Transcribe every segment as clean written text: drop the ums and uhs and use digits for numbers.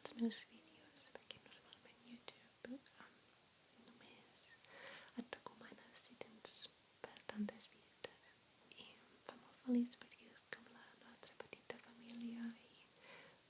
els meus vídeos, perquè normalment YouTube només et recomana si tens bastantes vistes. I em fa molt feliç perquè és com la nostra petita família i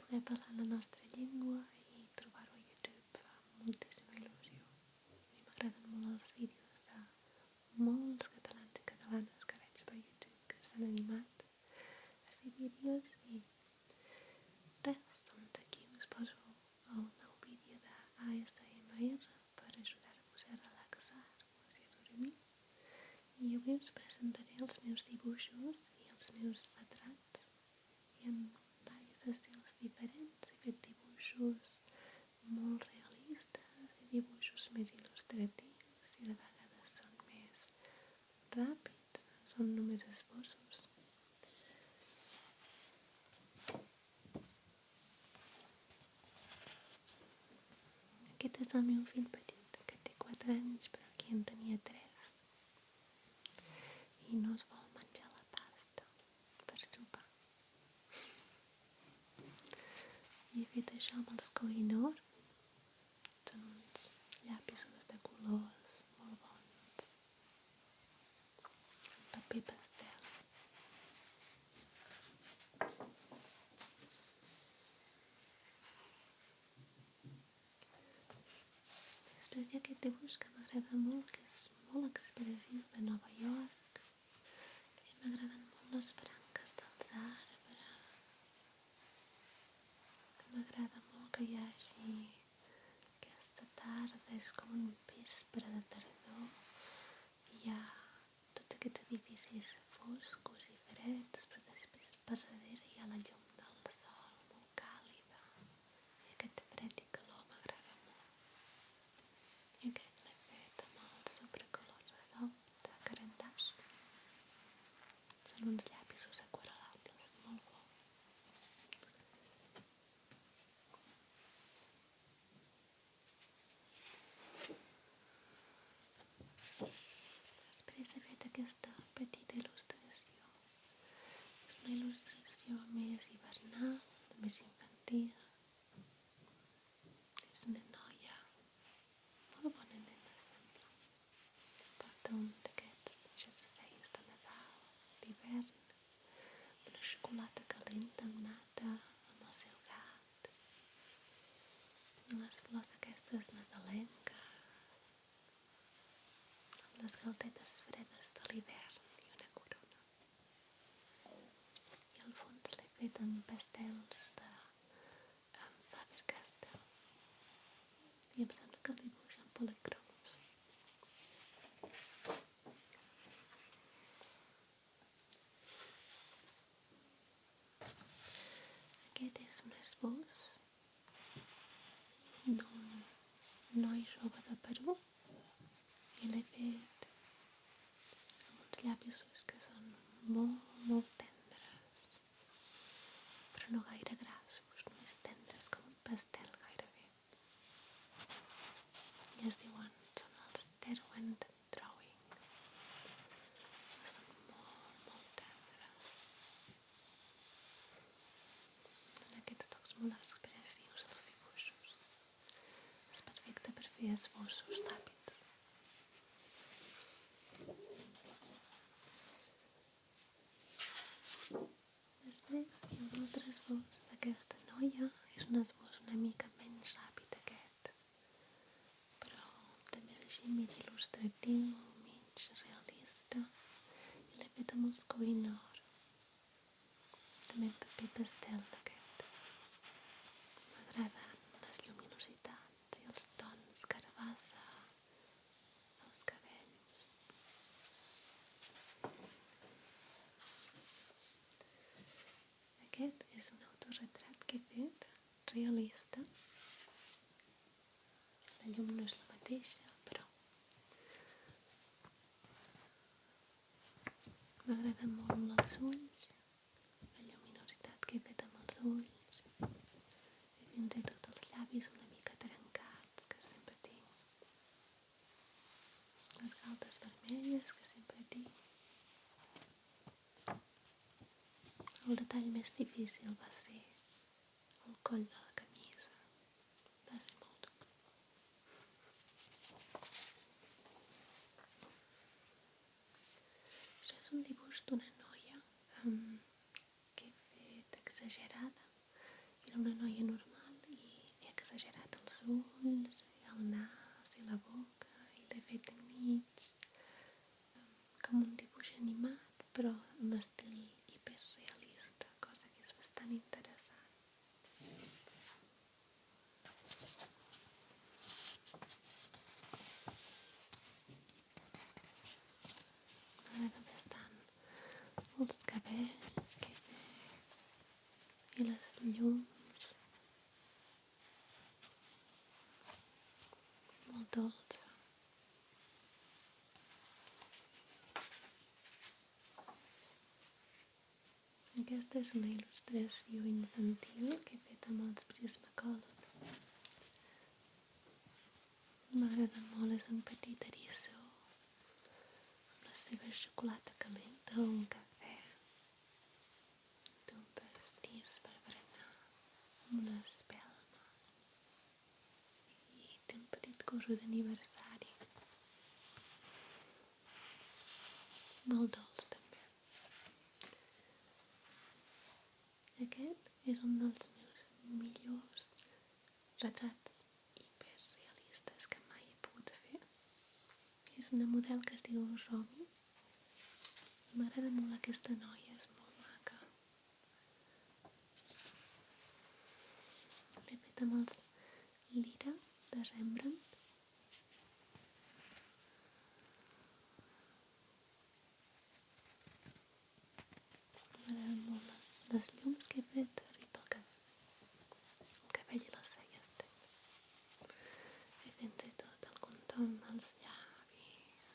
poder parlar la nostra llengua i trobar-ho a YouTube fa moltíssima il·lusió. A mi m'agraden molt els vídeos de molts catalans i catalanes que veig per YouTube que s'han animat a fer vídeos i res, doncs aquí us poso el nou vídeo d'ASMR per ajudar-vos a relaxar-vos i a dormir. I avui us presentaré els meus dibuixos i els meus retrats. I en diversos estils diferents. He fet dibuixos molt realistes i dibuixos més il·lustratius i de vegades són més ràpids, són només esbossos. Aquest és el meu fill petit, que té 4 anys, però aquí en tenia 3. I no es vol menjar la pasta per sopar. I he fet això amb els Kohinoor. Són uns llapisos de colors molt bons. En paper pastel. Després hi ha aquest dibuix que m'agrada molt, que és molt expressiu, de Nova York. I m'agraden molt les branques dels arbres. M'agrada molt que hi hagi aquesta tarda, és com un vespre de tardor. Hi ha tots aquests edificis foscos i freds, però després per darrere hi ha la llum del sol, molt càlida. I aquest fred i calor m'agrada molt. I aquest l'he fet amb el sobrecolor resolt de Carandaix. Són uns llapisos aquarel·lables, molt bons. Després he fet aquesta petita il·lustració. És una il·lustració més hivernal, més infantil. És una noia, molt bona nena sembla. Porta un d'aquests jerseis de Nadal, d'hivern, una xocolata calenta amb nata, amb el seu gat, les flors aquestes nadalenques, amb les galtetes fredes de l'hivern i una corona. I al fons l'he fet amb pastels de Faber-Castell. I em sembla que el dibuix en policroms. Aquest és un esbós d'un noi jove de Perú i l'he fet amb uns llapisos que són molt, molt tendres, però no gaire grassos, només tendres com un pastel gairebé. I es diuen, són els Derwent Drawing. Són molt, molt tendres. En aquests tocs molt expressius els dibuixos. És perfecte per fer esbossos ràpids. Després hi ha un altre esbós d'aquesta noia. És un esbós una mica menys ràpid aquest, però també és així mig il·lustratiu, mig realista. I l'he fet amb els Kohinoor. També paper pastel d'aquest. M'agraden les lluminositats i els tons carbassa dels cabells. Aquest és un autorretrat que he fet, realista. La llum no és la mateixa, però m'agraden molt els ulls, la lluminositat que he fet amb els ulls, i fins i tot els llavis una mica trencats, que sempre tinc. Les galtes vermelles, que sempre tinc. El detall més difícil va ser el coll de la camisa. És un dibuix d'una noia que he fet exagerada. Era una noia normal i he exagerat els ulls, el nas i la boca i l'he fet enmig, com un dibuix animat, però amb estil hiperrealista, cosa que és bastant interessant. M'agrada bastant els cabells que he fet i les llums, molt dolça. Aquesta és una il·lustració infantil que he fet amb els Prismacolor. M'agrada molt, és un petit eriçó amb la seva xocolata calenta o un cafè. Té un pastís per berenar amb una espelma i té un petit gorro d'aniversari. Molt dolç també. Aquest és un dels meus millors retrats hiperrealistes que mai he pogut fer. És una model que es diu Romy i m'agrada molt aquesta noia, és molt maca. L'he fet amb els Lira de Rembrandt. M'agraden molt les llums que he fet, arriba el cabell i les celles també. He fins i tot el contorn dels llavis.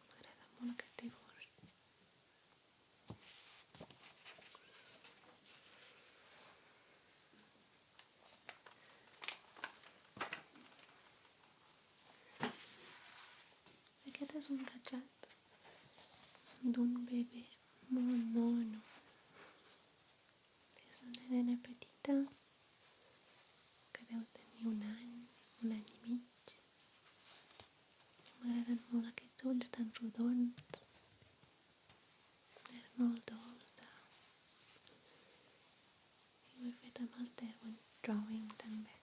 M'agrada molt aquest dibuix. Aquest és un retrat d'un bebè molt mono. És una nena petita que deu tenir un any i mig. M'agraden molt aquests ulls tan rodons. És molt dolça. I ho he fet amb els Derwent Drawing també.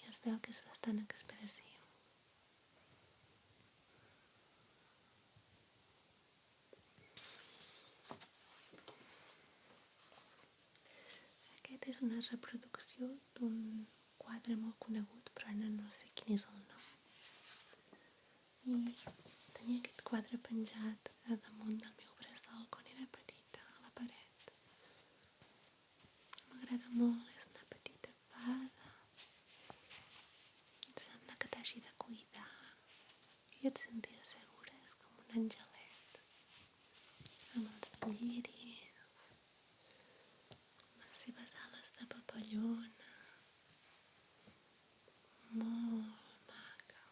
I es veu que és bastant expressiu. Aquest és una reproducció d'un quadre molt conegut, però ara no sé quin és el nom. I tenia aquest quadre penjat a damunt del meu bressol quan era petita, a la paret. M'agrada molt, és una petita fada. Em sembla que t'hagi de cuidar i et senties segura, és com un angelet. Amb els lliris, les seves ales de papallona. Molt maca.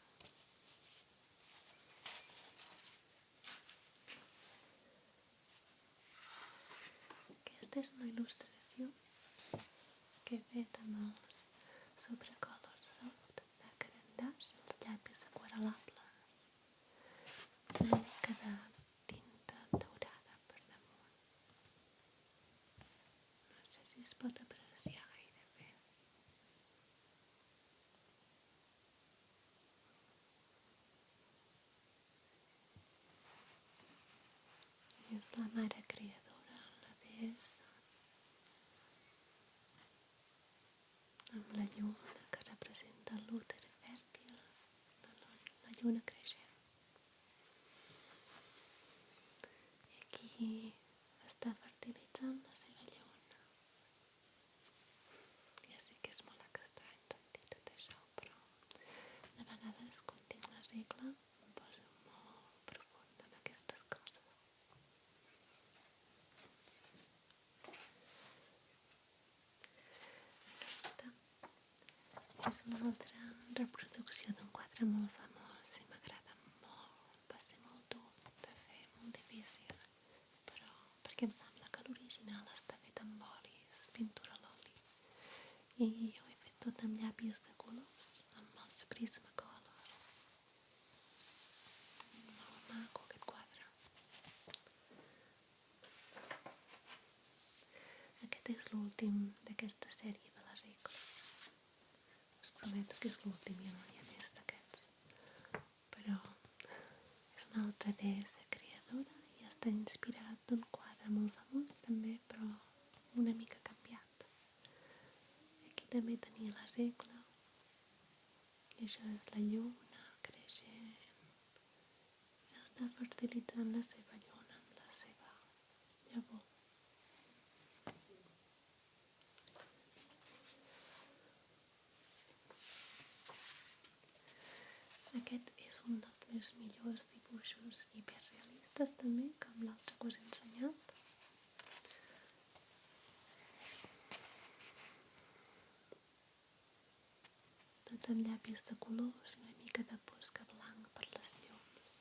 Aquesta és una il·lustració que he fet amb els Supracolor Soft de Caran d'Aix, els llapis aquarel·lables. Una mica de tinta daurada per damunt. No sé si es pot apreciar gaire bé. És la mare creadora, la deessa, amb la lluna que representa l'úter fèrtil, la lluna creixent. I aquí està fertilitzant la seva lluna. Ja sé que és molt estrany sentir tot això, però de vegades quan tinc la regla em poso molt profunda en aquestes coses. Aquesta és una altra reproducció d'un quadre molt famós i m'agrada molt. Va ser molt dur de fer, molt difícil, però perquè em sembla que l'original està fet amb olis, pintura a l'oli. I jo ho he fet tot amb llapis de colors, amb els Prismacolor. Aquest és l'últim d'aquesta sèrie de la regla. Us prometo que és l'últim, ja no hi ha més d'aquests. Però és una altra deessa creadora i està inspirat d'un quadre molt famós també, però una mica canviat. Aquí també tenia la regla, i això és la lluna creixent. I està fertilitzant la seva lluna amb la seva llavor. Aquest és un dels meus millors dibuixos hiperrealistes també, com l'altre que us he ensenyat. Tot amb llapis de colors i una mica de posca blanc per les llums.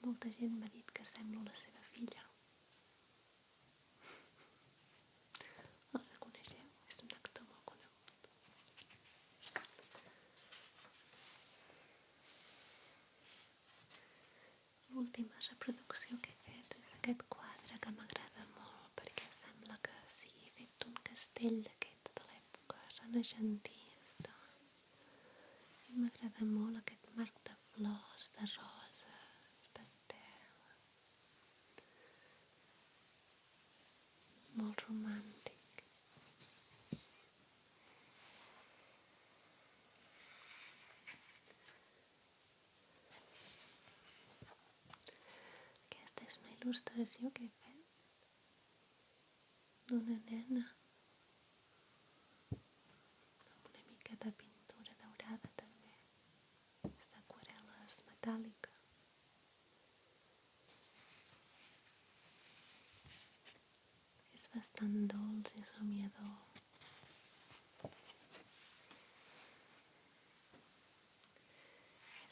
Molta gent m'ha dit que semblo la seva filla. El reconeixeu? És un actor molt conegut. L'última reproducció que he fet és aquest quadre que m'agrada molt perquè sembla que sigui fet d'un castell d'aquests de l'època renaixentista. I m'agrada molt aquest marc de flors, de roses, pastel. Molt romàntic. Aquesta és una il·lustració que he fet d'una nena amb una mica de pintura daurada també. És d'aquarel·les metàl·lica. És bastant dolç i somiador.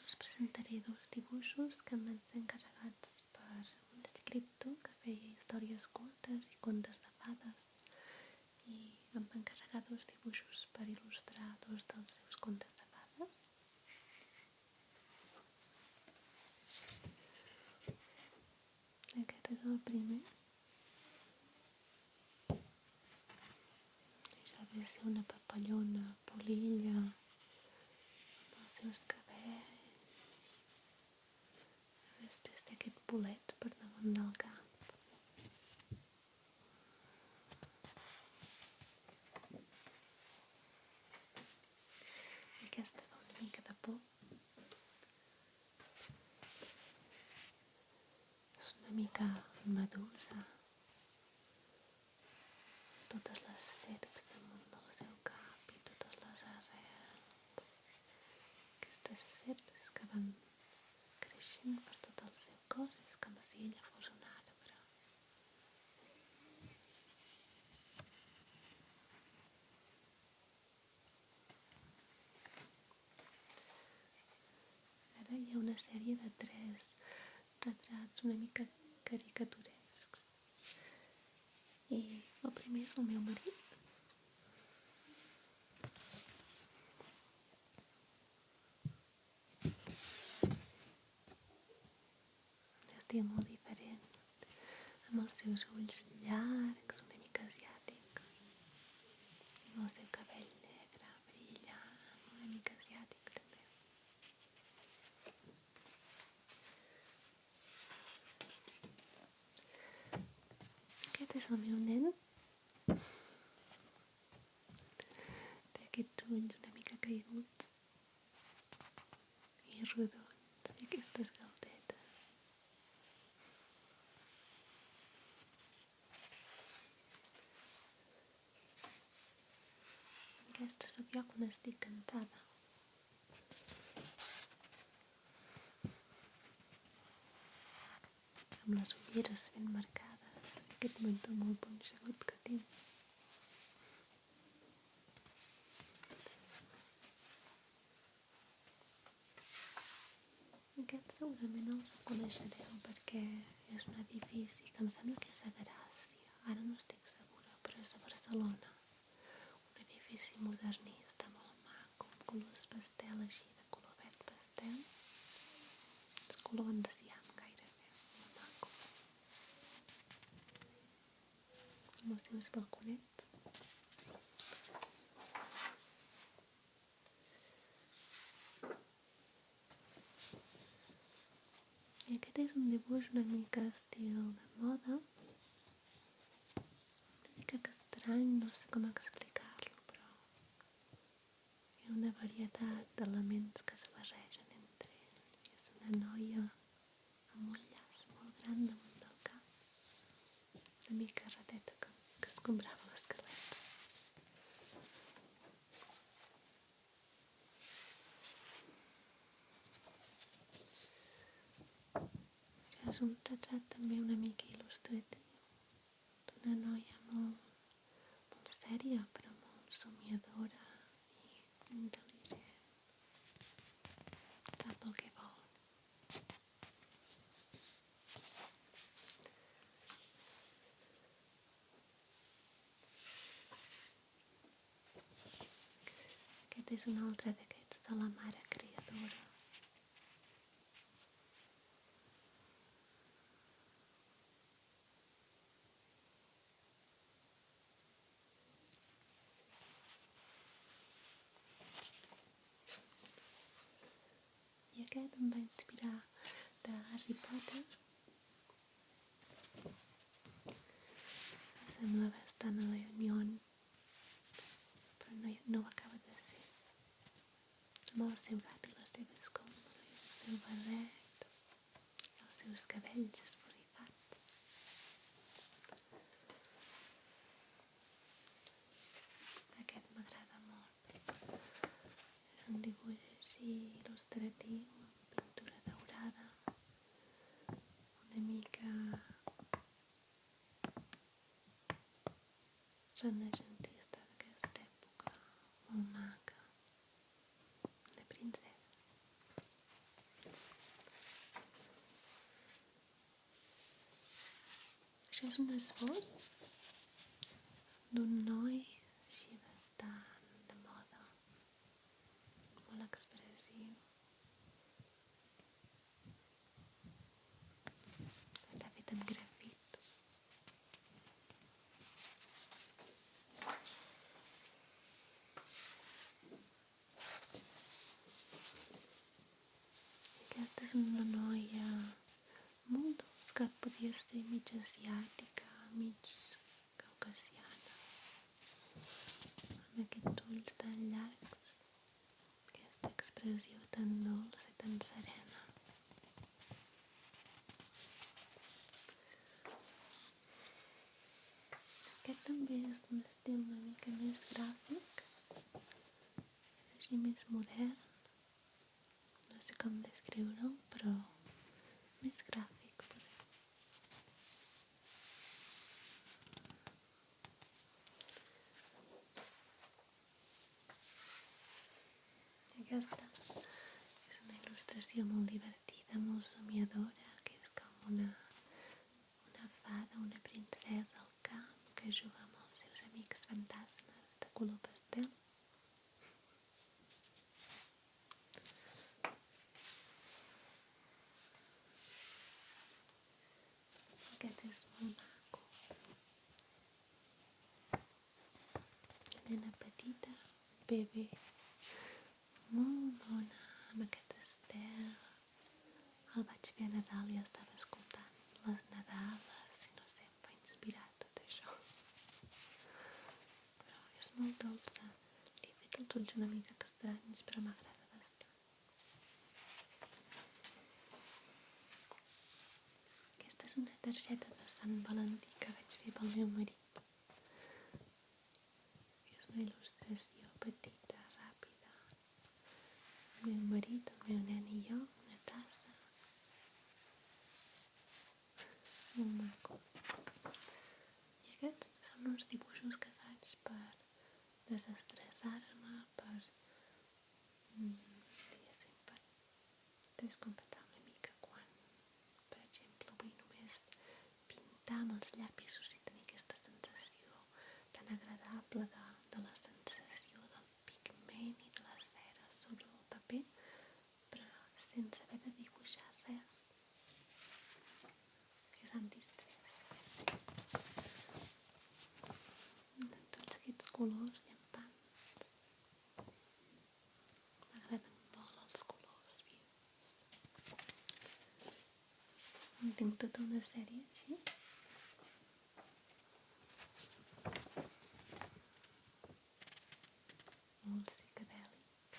Us presentaré dos dibuixos que em van ser encarregats per un escriptor que feia històries curtes i contes de fades i em va encarregar dos dibuixos per il·lustrar dos dels seus contes de fades. Aquest és el primer. Això ve ser una papallona polilla amb els seus cabells. Després d'aquest bolet per damunt del cap. Aquesta fa una mica de por. És una mica medusa. Totes les serps damunt del seu cap i totes les arrels. Aquestes serps que van creixent per tot el seu cos. És com si ella fos un arbre. Ara hi ha una sèrie de 3 retrats una mica caricaturescs. I el primer és el meu marit. Estic molt diferent, amb els seus ulls llargs, una mica asiàtic, i amb el seu cabell negre, brillant, una mica asiàtic també. Aquest és el meu nen. Té aquests ulls una mica caiguts i rodons i aquestes galdetes. Aquesta sóc jo quan estic cantada. Amb les ulleres ben marcades i aquest mentó molt punxegut que tinc. Aquest segurament no el reconeixereu perquè és un edifici que em sembla que és a Gràcia. Ara no estic segura, però és a Barcelona. Un edifici modernista molt maco, amb colors pastel així, de color verd pastel. pastel. Els colors enciam gairebé. Molt maco. Amb els seus balconets. I aquest és un dibuix una mica estil de moda. Una mica que estrany, no sé com explicar-lo, però hi ha una varietat d'elements que es barregen entre ells. És una noia amb un llaç molt gran damunt del cap, una mica rateta que escombrava l'esquelet. Això és un retrat també una mica il·lustratiu d'una noia molt sèria, però molt somiadora i intel·ligent. Sap el que vol. Aquest és un altre d'aquests de la mare creadora. I aquest em va inspirar de Harry Potter. Sembla bastant a l'Hermione, però no ho acaba de ser. Amb el seu gat i la seva escombra, i el seu barret, i els seus cabells esborrifats. Aquest m'agrada molt. És un dibuix així il·lustratiu, amb pintura daurada, una mica renaixentista d'aquesta època, molt maca, una princesa. Això és un esbós d'un noi així bastant de moda, molt expressiu. Està fet amb grafit. Aquesta és una noia molt dolç, que podria ser mig asiàtica, mig caucasiana, amb aquests ulls tan llargs, aquesta expressió tan dolça i tan serena. Aquest també és un estil una mica més gràfic, així més modern, no sé com descriure'l, però més gràfic, poder. Aquesta és una il·lustració molt divertida, molt somiadora, que és com una fada, una princesa al camp, que juga amb els seus amics fantasmes de color pastel. Aquest és molt maco. Una nena petita, bebè, molt bona, amb aquest estel. El vaig fer a Nadal i estava escoltant les Nadales i no sé, em va inspirar tot això. Però és molt dolça. Li he fet els ulls una mica estranys, però m'agrada bastant. Aquesta és una targeta de Sant Valentí que vaig fer pel meu marit. És una il·lustració petita, ràpida. El meu marit, el meu nen i jo, una tassa. Molt maco. I aquests són uns dibuixos que faig per desestressar-me, per descomptar una mica quan, per exemple, vull només pintar amb els llapis i tenir aquesta sensació tan agradable de la sensació del pigment i de la cera sobre el paper, però tinc tota una sèrie així. Molt psicodèlic.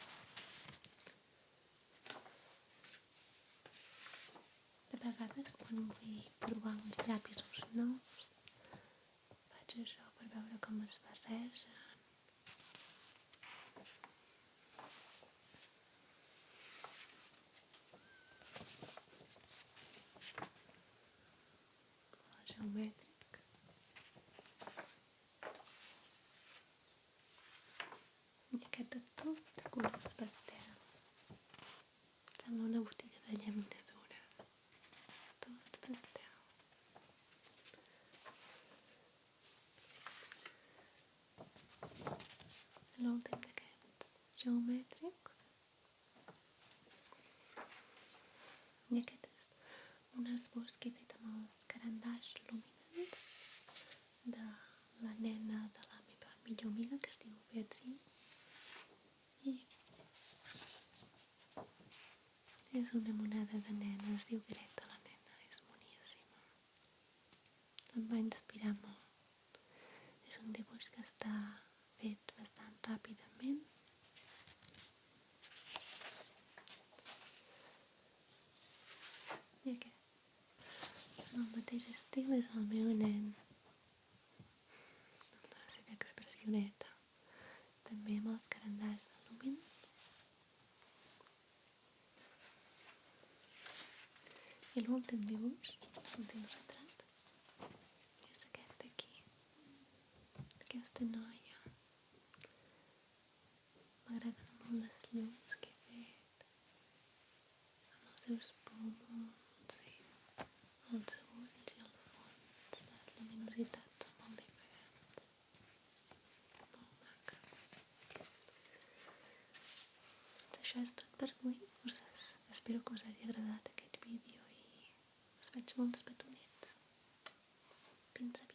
De vegades quan vull provar uns llapis nous faig això per veure com es barregen. El geomètric. I aquest de tot de colors pastel. Sembla una botiga de llaminadures. Tot pastel. L'últim d'aquests geomètrics. I aquest és un esbós que he fet amb els carandaix luminants de la nena de la meva millor amiga, que es diu Beatriz. I és una moneda de nena, es diu Greta la nena, és boníssima. Em va inspirar molt. És un dibuix que està fet bastant ràpidament. I aquest, en el mateix estil, és el meu nen. Amb la seva expressioneta. També amb els carandaix de lúmina. I l'últim dibuix, l'últim retrat, és aquest d'aquí. Aquesta noia. M'agraden molt les llums que he fet. Amb els seus pòmuls i els ulls i el fons. Les luminositats són molt diferents. Molt maca. Doncs això és tot per avui. Espero que us hagi agradat aquest vídeo i us faig molts petonets. Fins aviat.